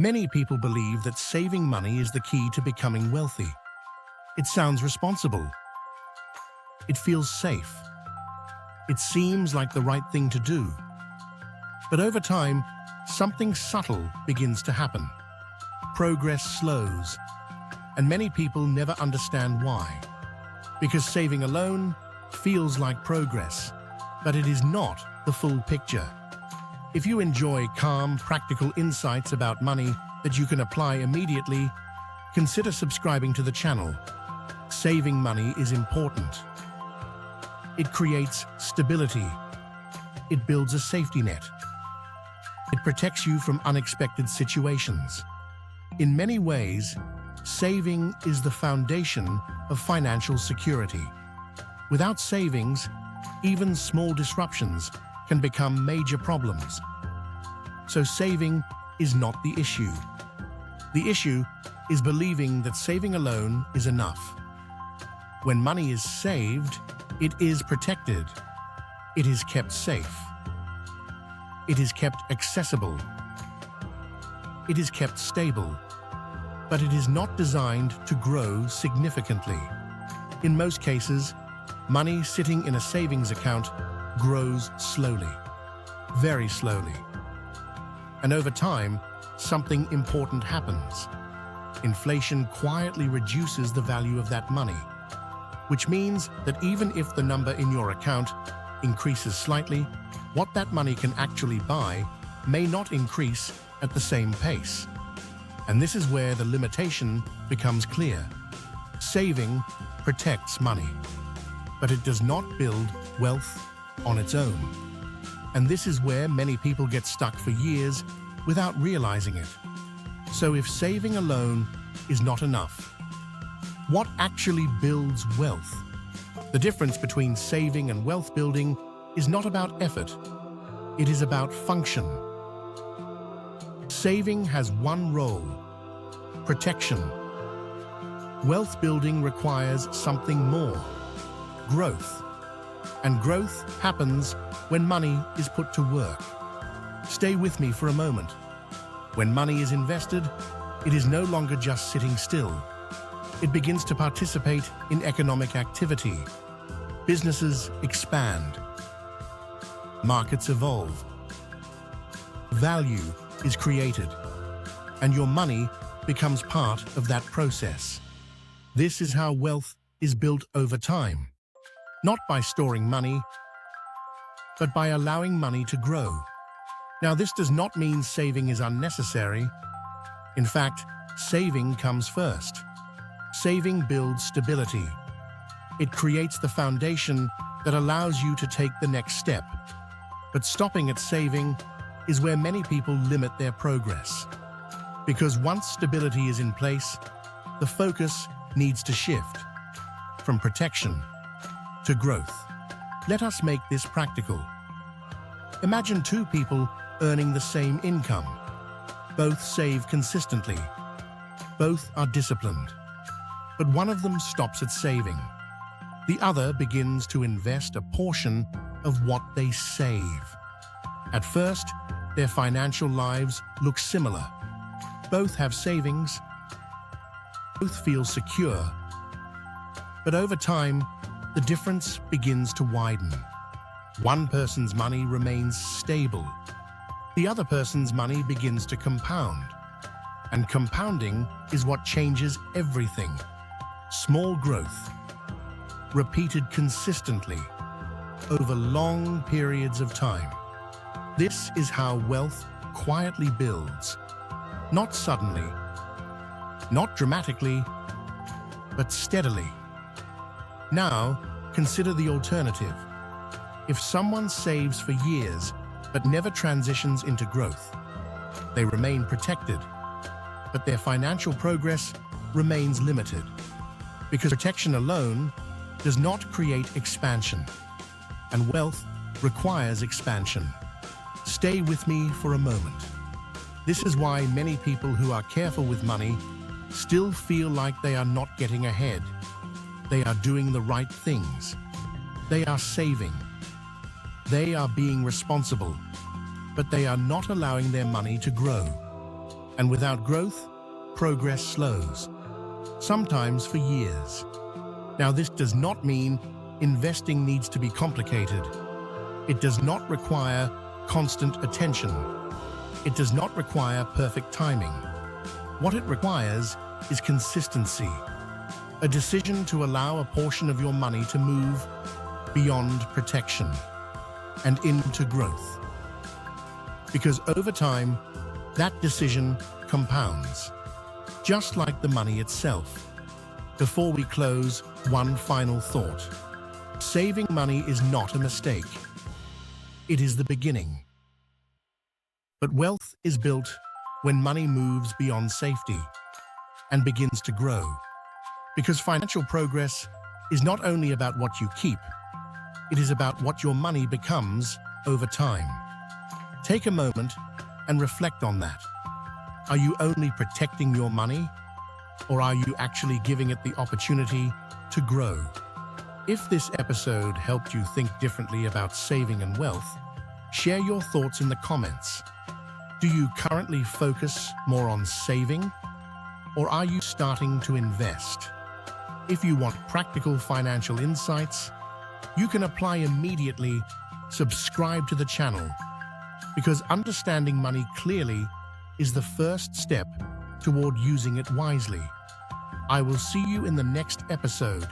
Many people believe that saving money is the key to becoming wealthy. It sounds responsible. It feels safe. It seems like the right thing to do. But over time, something subtle begins to happen. Progress slows, and many people never understand why. Because saving alone feels like progress, but it is not the full picture. If you enjoy calm, practical insights about money that you can apply immediately, consider subscribing to the channel. Saving money is important. It creates stability. It builds a safety net. It protects you from unexpected situations. In many ways, saving is the foundation of financial security. Without savings, even small disruptions can become major problems. So saving is not the issue. The issue is believing that saving alone is enough. When money is saved, it is protected. It is kept safe. It is kept accessible. It is kept stable. But it is not designed to grow significantly. In most cases, money sitting in a savings account grows slowly, very slowly. And over time, something important happens. Inflation quietly reduces the value of that money, which means that even if the number in your account increases slightly, what that money can actually buy may not increase at the same pace. And this is where the limitation becomes clear. Saving protects money, but it does not build wealth on its own. And this is where many people get stuck for years without realizing it. So if saving alone is not enough, what actually builds wealth? The difference between saving and wealth building is not about effort. It is about function. Saving has one role: protection. Wealth building requires something more: growth. And growth happens when money is put to work. Stay with me for a moment. When money is invested, it is no longer just sitting still. It begins to participate in economic activity. Businesses expand. Markets evolve. Value is created. And your money becomes part of that process. This is how wealth is built over time. Not by storing money, but by allowing money to grow. Now, this does not mean saving is unnecessary. In fact, saving comes first. Saving builds stability. It creates the foundation that allows you to take the next step. But stopping at saving is where many people limit their progress. Because once stability is in place, the focus needs to shift from protection to growth. Let us make this practical. Imagine two people earning the same income. Both save consistently. Both are disciplined. But one of them stops at saving. The other begins to invest a portion of what they save. At first, their financial lives look similar. Both have savings. Both feel secure. But over time, the difference begins to widen. One person's money remains stable. The other person's money begins to compound. And compounding is what changes everything. Small growth, repeated consistently, over long periods of time. This is how wealth quietly builds. Not suddenly, not dramatically, but steadily. Now, consider the alternative. If someone saves for years but never transitions into growth, they remain protected, but their financial progress remains limited. Because protection alone does not create expansion, and wealth requires expansion. Stay with me for a moment. This is why many people who are careful with money still feel like they are not getting ahead. They are doing the right things. They are saving. They are being responsible, but they are not allowing their money to grow. And without growth, progress slows, sometimes for years. Now, this does not mean investing needs to be complicated. It does not require constant attention. It does not require perfect timing. What it requires is consistency, a decision to allow a portion of your money to move beyond protection and into growth. Because over time, that decision compounds, just like the money itself. Before we close, one final thought. Saving money is not a mistake. It is the beginning. But wealth is built when money moves beyond safety and begins to grow. Because financial progress is not only about what you keep, it is about what your money becomes over time. Take a moment and reflect on that. Are you only protecting your money, or are you actually giving it the opportunity to grow? If this episode helped you think differently about saving and wealth, share your thoughts in the comments. Do you currently focus more on saving, or are you starting to invest? If you want practical financial insights, you can apply immediately. Subscribe to the channel, because understanding money clearly is the first step toward using it wisely. I will see you in the next episode.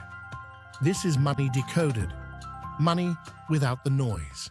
This is Money Decoded, money without the noise.